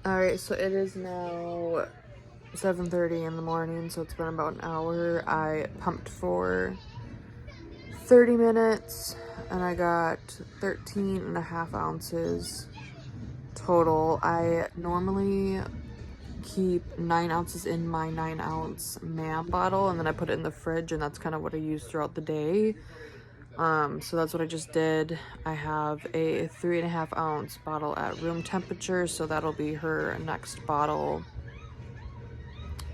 Alright, so it is now 7:30 in the morning, so it's been about an hour. I pumped for 30 minutes and I got 13.5 ounces total. I normally keep 9 ounces in my 9-ounce Mam bottle, and then I put it in the fridge, and that's kind of what I use throughout the day. So that's what I just did. I have a 3.5 ounce bottle at room temperature, so that'll be her next bottle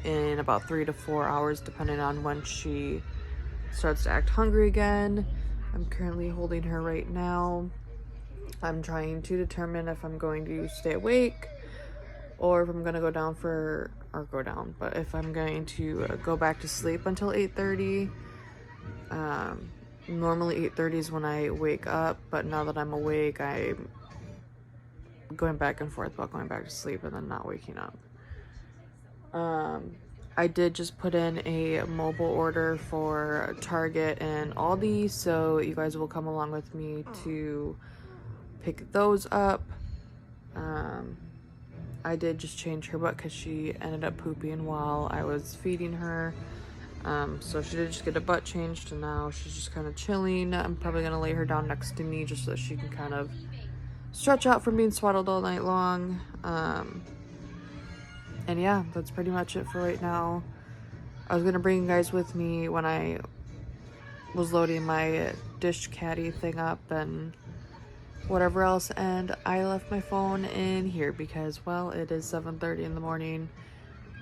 in about 3 to 4 hours, depending on when she starts to act hungry again. I'm currently holding her right now. I'm trying to determine if I'm going to stay awake or if I'm gonna go down but if I'm going to go back to sleep until 8:30. Normally 8:30 is when I wake up, but now that I'm awake, I'm going back and forth about going back to sleep and then not waking up. I did just put in a mobile order for Target and Aldi, so you guys will come along with me to pick those up. I did just change her butt because she ended up pooping while I was feeding her. So she did just get a butt changed, and now she's just kind of chilling. I'm probably gonna lay her down next to me just so that she can kind of stretch out from being swaddled all night long. And yeah, that's pretty much it for right now. I was gonna bring you guys with me when I was loading my dish caddy thing up and whatever else, and I left my phone in here because, well, it is 7:30 in the morning.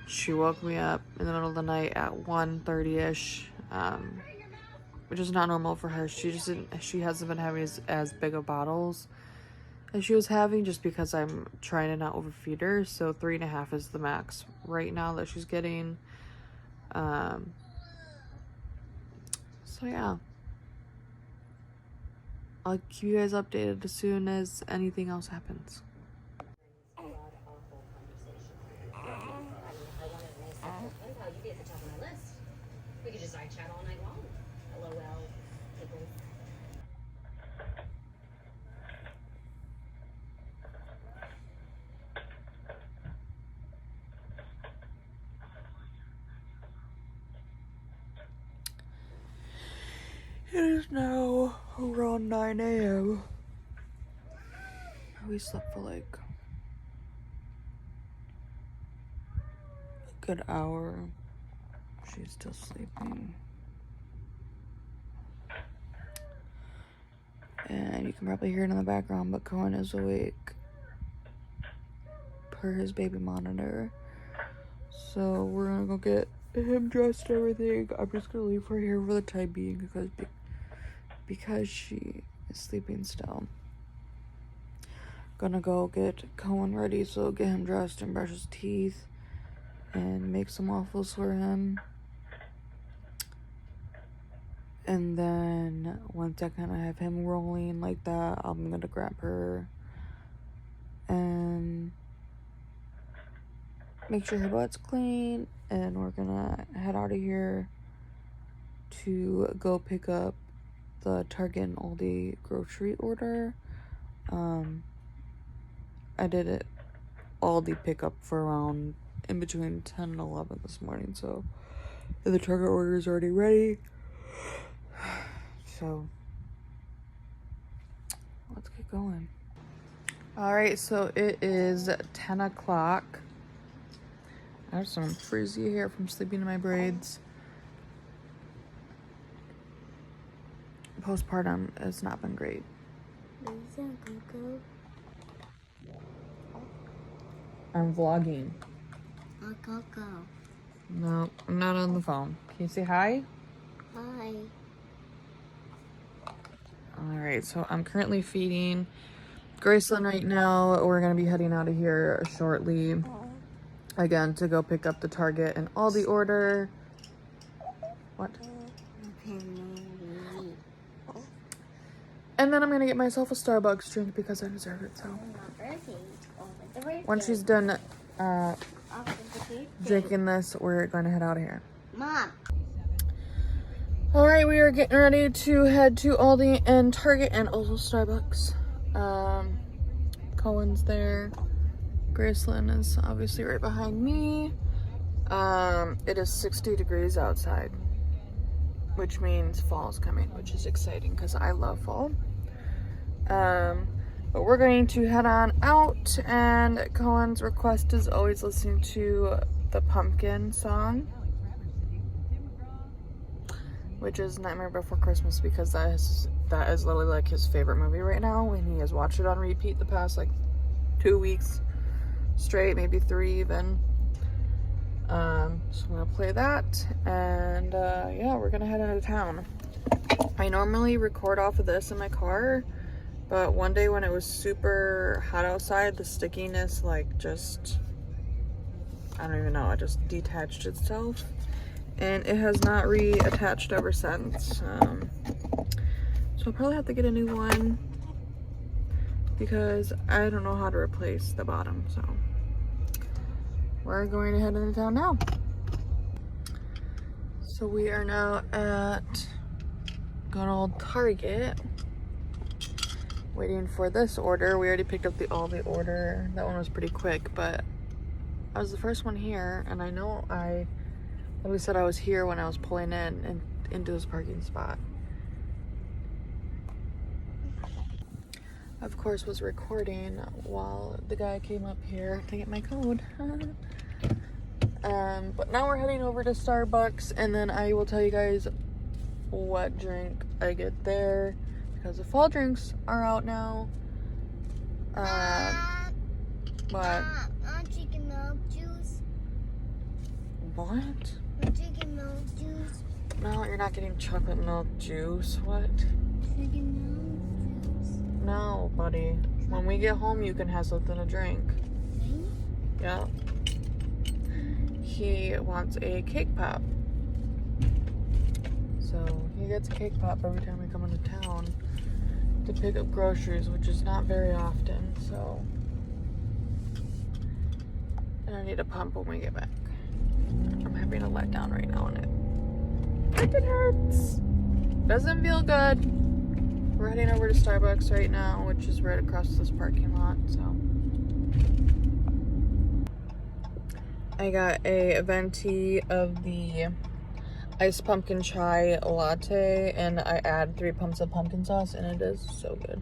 She woke me up in the middle of the night at 1:30ish, which is not normal for her. She hasn't been having as big of bottles as she was having, just because I'm trying to not overfeed her. So 3.5 is the max right now that she's getting. So yeah, I'll keep you guys updated as soon as anything else happens. We could just side chat all night long. LOL. Pickles. It is now around 9 a.m. We slept for like a good hour. She's still sleeping. And you can probably hear it in the background, but Cohen is awake per his baby monitor. So we're gonna go get him dressed and everything. I'm just gonna leave her here for the time being because she is sleeping still. Gonna go get Cohen ready, so get him dressed and brush his teeth and make some waffles for him. And then once I kind of have him rolling like that, I'm gonna grab her and make sure her butt's clean, and we're gonna head out of here to go pick up the Target and Aldi grocery order. I did it Aldi pickup for around in between 10 and 11 this morning, so the Target order is already ready. So let's get going. All right, so it is 10 o'clock. I have some frizzy hair from sleeping in my braids. Postpartum has not been great. I'm vlogging. No, I'm not on the phone. Can you say hi? Hi. All right, so I'm currently feeding Graceland right now. We're gonna be heading out of here shortly, again, to go pick up the Target and Aldi order. What? And then I'm gonna get myself a Starbucks drink because I deserve it. So once she's done drinking this, we're gonna head out of here. Mom. All right, we are getting ready to head to Aldi and Target and also Starbucks. Cohen's there. Graceland is obviously right behind me. It is 60 degrees outside, which means fall is coming, which is exciting because I love fall. But we're going to head on out, and Cohen's request is always listening to the Pumpkin song, which is Nightmare Before Christmas, because that is literally like his favorite movie right now, and he has watched it on repeat the past like 2 weeks straight, maybe 3 even. So I'm gonna play that, and yeah, we're gonna head out of town. I normally record off of this in my car, but one day when it was super hot outside, the stickiness like just, I don't even know, it just detached itself, and it has not reattached ever since. So I'll probably have to get a new one because I don't know how to replace the bottom. So we're going to head into town now. So we are now at good old Target, waiting for this order. We already picked up the Aldi order. That one was pretty quick, but I was the first one here, and I know I literally said I was here when I was pulling in and into this parking spot. Of course, was recording while the guy came up here to get my code. But now we're heading over to Starbucks, and then I will tell you guys what drink I get there, because the fall drinks are out now. What? I'm drinking milk juice. What? I'm drinking milk juice. No, you're not getting chocolate milk juice. What? Drinking milk juice. No, buddy. When we get home, you can have something to drink. Me? Yeah. He wants a cake pop. So he gets a cake pop every time we come into town to pick up groceries, which is not very often. So, and I need a pump when we get back. I'm having a letdown right now on it. Freaking hurts. Doesn't feel good. We're heading over to Starbucks right now, which is right across this parking lot. So I got a Venti of the iced pumpkin chai latte, and I add 3 pumps of pumpkin sauce, and it is so good.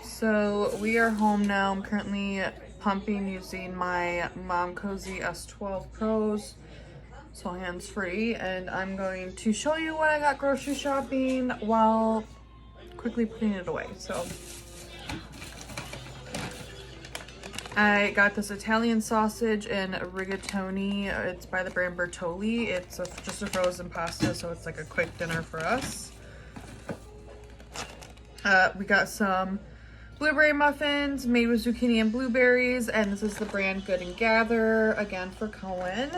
So we are home now. I'm currently pumping using my Momcozy S12 Pros, so hands-free, and I'm going to show you what I got grocery shopping while quickly putting it away. So I got this Italian sausage and rigatoni. It's by the brand Bertolli. It's just a frozen pasta, so it's like a quick dinner for us. We got some blueberry muffins made with zucchini and blueberries, and this is the brand Good and Gather, again for Cohen.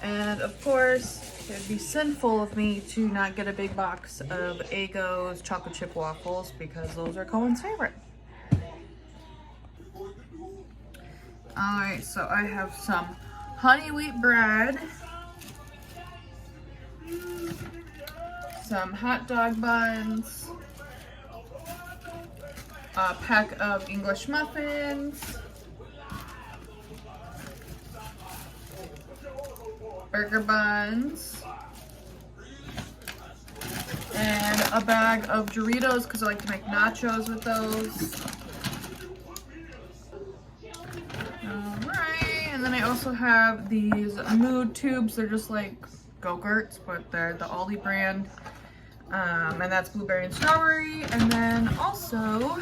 And of course, it would be sinful of me to not get a big box of Eggo's chocolate chip waffles, because those are Cohen's favorite. Alright, so I have some honey wheat bread, some hot dog buns, a pack of English muffins, burger buns, and a bag of Doritos because I like to make nachos with those. And then I also have these mood tubes. They're just like Go-Gurts, but they're the Aldi brand. And that's blueberry and strawberry. And then also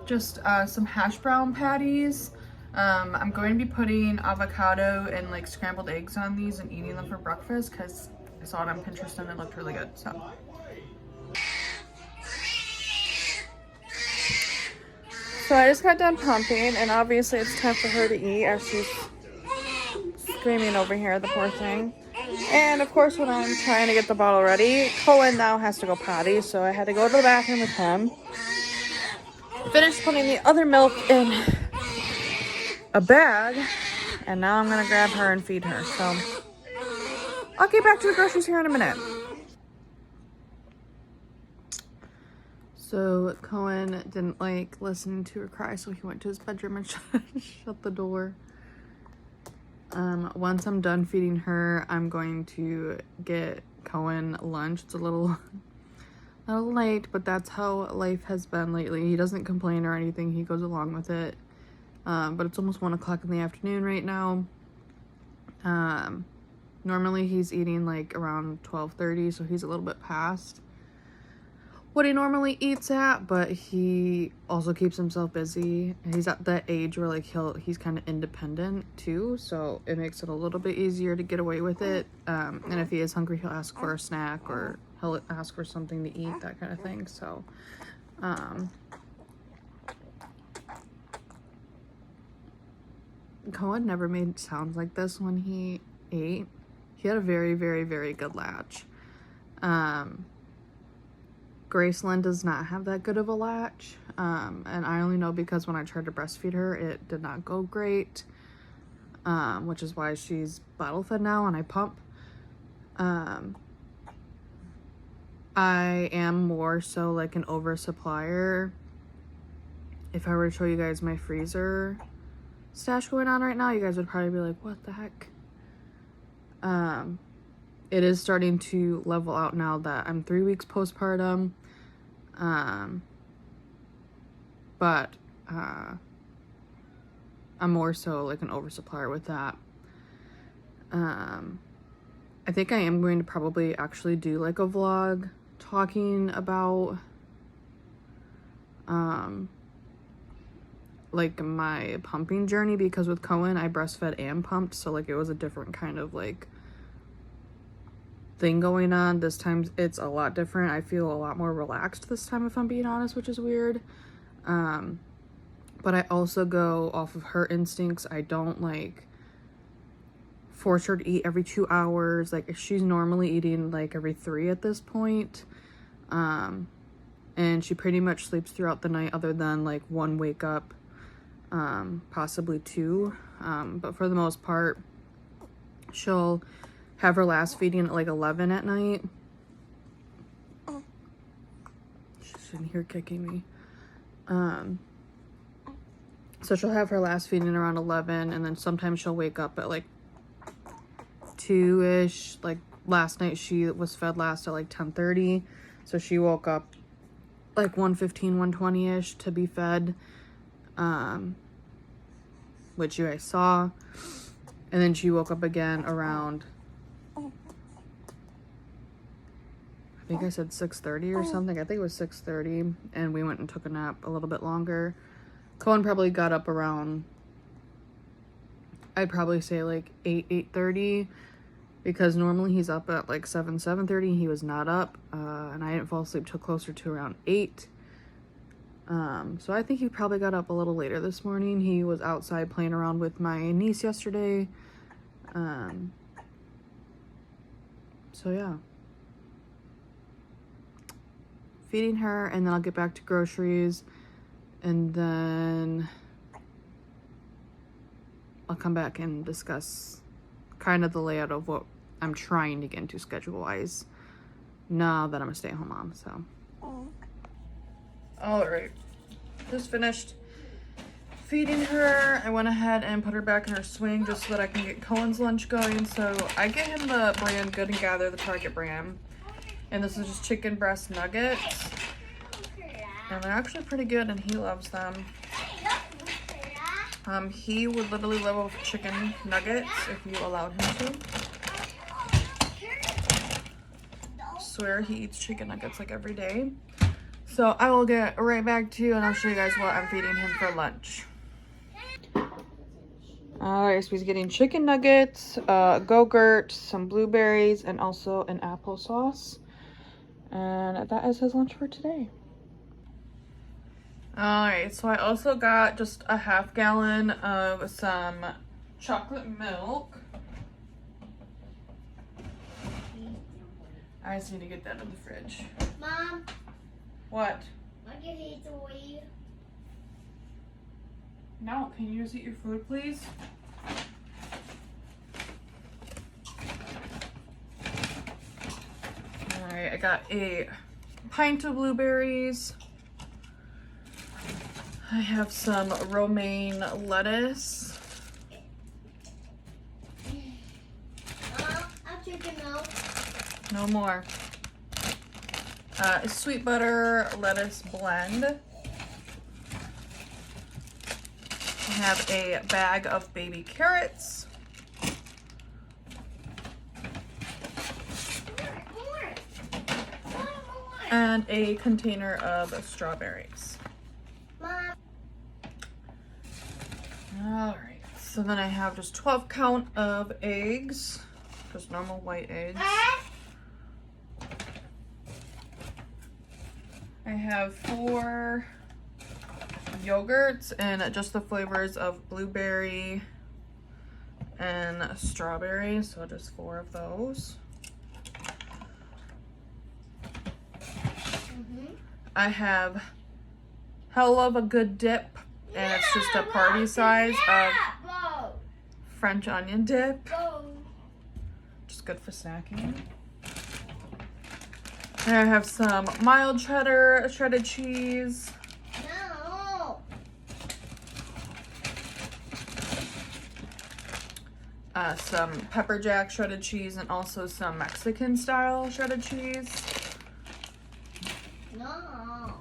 just some hash brown patties. I'm going to be putting avocado and like scrambled eggs on these and eating them for breakfast because I saw it on Pinterest and it looked really good. So I just got done pumping, and obviously it's time for her to eat as she's screaming over here, the poor thing. And of course, when I'm trying to get the bottle ready, Cohen now has to go potty, so I had to go to the bathroom with him. Finished putting the other milk in a bag, and now I'm gonna grab her and feed her. So I'll get back to the groceries here in a minute. So Cohen didn't like listening to her cry, so he went to his bedroom and shut the door. Once I'm done feeding her, I'm going to get Cohen lunch. It's a little late, but that's how life has been lately. He doesn't complain or anything. He goes along with it. But it's almost 1 o'clock in the afternoon right now. Normally he's eating like around 12:30, so he's a little bit past what he normally eats at, but he also keeps himself busy. He's at that age where like he's kind of independent too, so it makes it a little bit easier to get away with it. And if he is hungry, he'll ask for a snack or he'll ask for something to eat, that kind of thing. So Cohen never made sounds like this when he ate. He had a very, very, very good latch. Gracelyn does not have that good of a latch, and I only know because when I tried to breastfeed her, it did not go great, which is why she's bottle fed now and I pump. I am more so like an oversupplier. If I were to show you guys my freezer stash going on right now, you guys would probably be like, what the heck? It is starting to level out now that I'm 3 weeks postpartum. But I'm more so like an oversupplier with that. I think I am going to probably actually do like a vlog talking about like my pumping journey, because with Cohen I breastfed and pumped, so like it was a different kind of like thing going on. This time it's a lot different. I feel a lot more relaxed this time, if I'm being honest, which is weird. But I also go off of her instincts. I don't like force her to eat every 2 hours. Like she's normally eating like every 3 at this point. And she pretty much sleeps throughout the night other than like 1 wake up, possibly 2. But for the most part, she'll have her last feeding at like 11 at night. She's in here kicking me. So she'll have her last feeding around 11, and then sometimes she'll wake up at like 2-ish. Like last night she was fed last at like 10:30, so she woke up like 1:15, 1:20-ish to be fed, which you guys saw. And then she woke up again around, I think I said 6:30 or something. I think it was 6:30, and we went and took a nap a little bit longer. Cohen probably got up around, I'd probably say like 8:30, because normally he's up at like 7:30. He was not up, and I didn't fall asleep till closer to around 8. So I think he probably got up a little later this morning. He was outside playing around with my niece yesterday. So yeah. Feeding her, and then I'll get back to groceries, and then I'll come back and discuss kind of the layout of what I'm trying to get into schedule-wise now that I'm a stay-at-home mom. So all right, just finished feeding her. I went ahead and put her back in her swing just so that I can get Cohen's lunch going. So I get him the brand Good and Gather, the Target brand, and this is just chicken breast nuggets, and they're actually pretty good, and he loves them. He would literally live off chicken nuggets if you allowed him to. I swear he eats chicken nuggets like every day. So I will get right back to you, and I'll show you guys what I'm feeding him for lunch. Alright, so he's getting chicken nuggets, Go-Gurt, some blueberries, and also an applesauce. And that is his lunch for today. Alright, so I also got just a half gallon of some chocolate milk. I just need to get that in the fridge. Mom, What? I can eat the way. No, can you just eat your food, please? Alright, I got a pint of blueberries, I have some romaine lettuce. I'll chicken milk. No more. Sweet butter lettuce blend. I have a bag of baby carrots. More. And a container of strawberries. Mom. All right, so then I have just 12 count of eggs, just normal white eggs. I have 4 yogurts and just the flavors of blueberry and strawberry, so just 4 of those. I have hell of a good dip, and it's just a party size of French onion dip. Just good for snacking. And I have some mild cheddar shredded cheese. No. Some pepper jack shredded cheese, and also some Mexican style shredded cheese. No.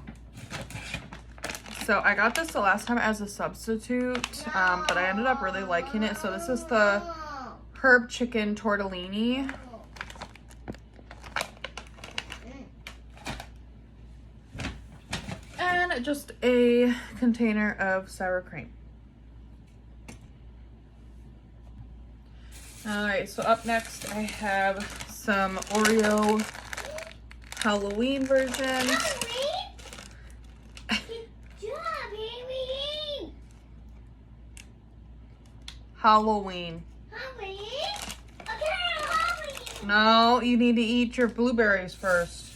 So I got this the last time as a substitute, but I ended up really liking it. So this is the herb chicken tortellini. And just a container of sour cream. Alright, so up next I have some Oreo Halloween versions. Halloween. No, you need to eat your blueberries first.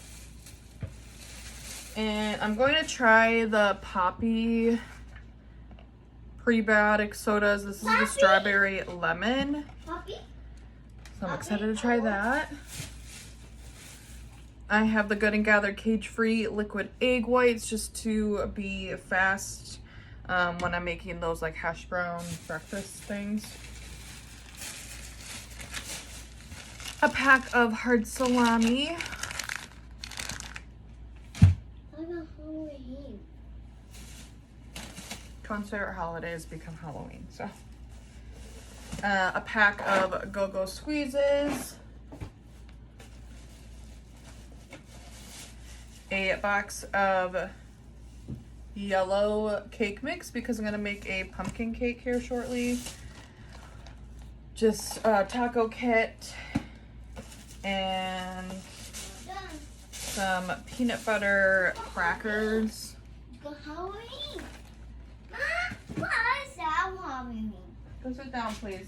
And I'm going to try the Poppy prebiotic sodas. This is the strawberry lemon. So I'm excited to try that. I have the Good and Gather cage-free liquid egg whites just to be fast when I'm making those like hash brown breakfast things. A pack of hard salami. Concert holidays become Halloween, so. A pack of Go-Go squeezes. A box of yellow cake mix because I'm gonna make a pumpkin cake here shortly. Just a taco kit and some peanut butter crackers. Halloween. What is that Halloween? Go sit down, please.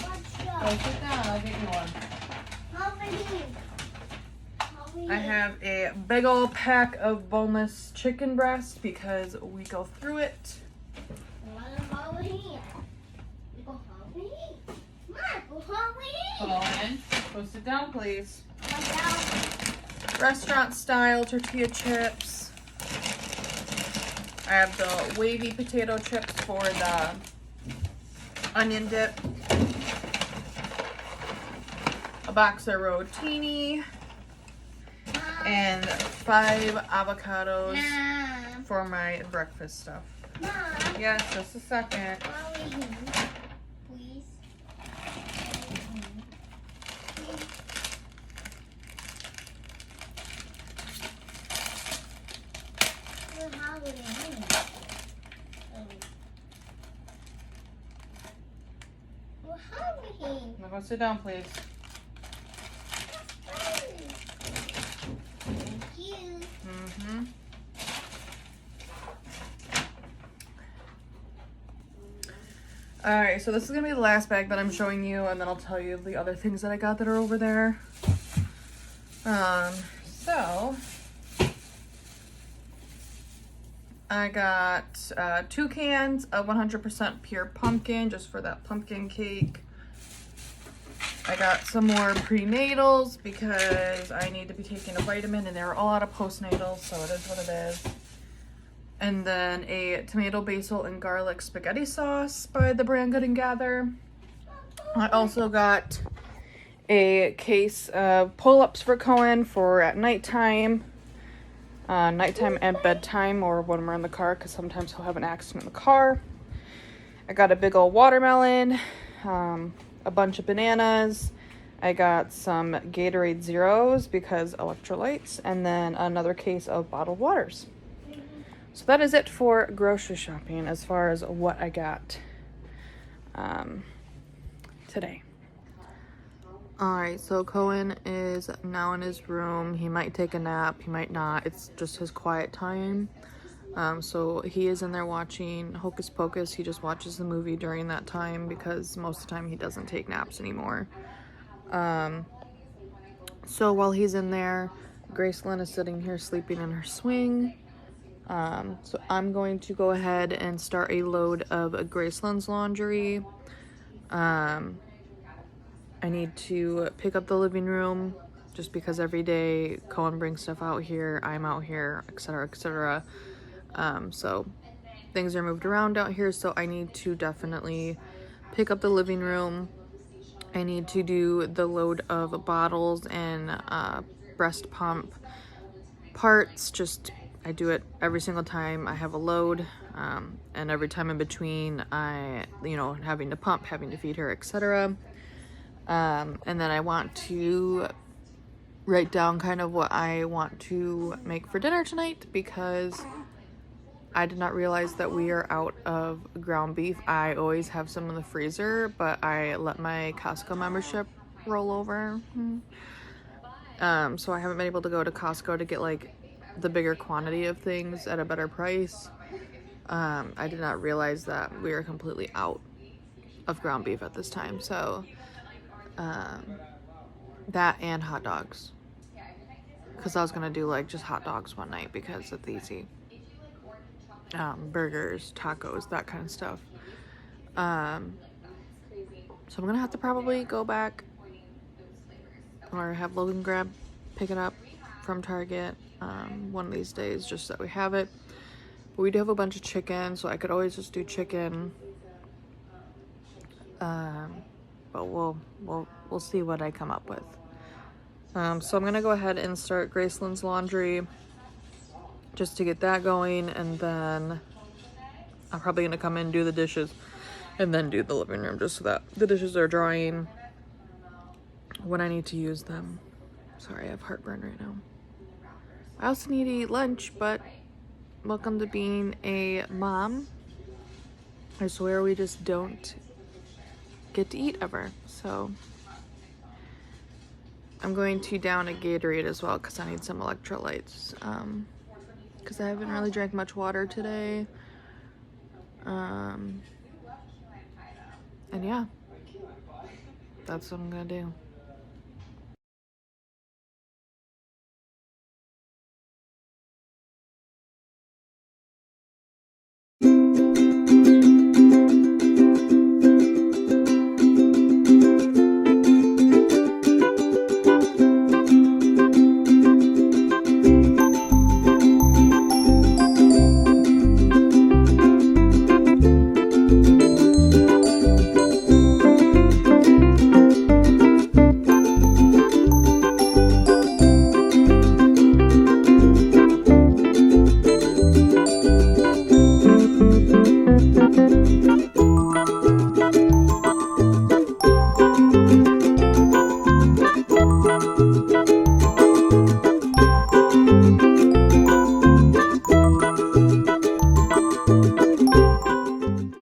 What's Go that? sit down, I'll get you one. Halloween. I have a big old pack of boneless chicken breast because we go through it. Halloween. We go Halloween. Mom, go Halloween. Go in. Go sit down, please. What's that? Restaurant style tortilla chips. I have the wavy potato chips for the onion dip. A box of rotini. And 5 avocados Mom. for my breakfast stuff. Mom. Yes, just a second. Halloween. Please. Halloween. Halloween. Now go sit down, please. Thank you. Mm-hmm. Alright, so this is going to be the last bag that I'm showing you, and then I'll tell you the other things that I got that are over there. So I got 2 cans of 100% pure pumpkin, just for that pumpkin cake. I got some more prenatals because I need to be taking a vitamin, and they're all out of postnatals, so it is what it is. And then a tomato, basil, and garlic spaghetti sauce by the brand Good and Gather. I also got a case of pull-ups for Cohen for at nighttime. Nighttime and bedtime, or when we're in the car, because sometimes he'll have an accident in the car. I got a big old watermelon, a bunch of bananas. I got some Gatorade Zeros because electrolytes, and then another case of bottled waters. So that is it for grocery shopping as far as what I got today. Alright, so Cohen is now in his room. He might take a nap, he might not. It's just his quiet time. So he is in there watching Hocus Pocus. He just watches the movie during that time because most of the time he doesn't take naps anymore. So while he's in there, Gracelyn is sitting here sleeping in her swing. So I'm going to go ahead and start a load of Gracelyn's laundry. I need to pick up the living room just because every day Cohen brings stuff out here, I'm out here, etc., etc. So things are moved around out here, so I need to definitely pick up the living room. I need to do the load of bottles and breast pump parts. I do it every single time I have a load, and every time in between having to pump, having to feed her, etc. And then I want to write down kind of what I want to make for dinner tonight because I did not realize that we are out of ground beef. I always have some in the freezer, but I let my Costco membership roll over. So I haven't been able to go to Costco to get like the bigger quantity of things at a better price. I did not realize that we are completely out of ground beef at this time. So that and hot dogs, because I was gonna do like just hot dogs one night because it's easy. Burgers, tacos, that kind of stuff. So I'm gonna have to probably go back or have Logan pick it up from Target one of these days just so that we have it. But we do have a bunch of chicken, so I could always just do chicken. But we'll see what I come up with. So I'm gonna go ahead and start Gracelyn's laundry just to get that going, and then I'm probably gonna come in and do the dishes and then do the living room just so that the dishes are drying when I need to use them. Sorry, I have heartburn right now. I also need to eat lunch, but welcome to being a mom. I swear we just don't get to eat ever. So I'm going to down a Gatorade as well because I need some electrolytes. Because I haven't really drank much water today. And yeah, that's what I'm gonna do.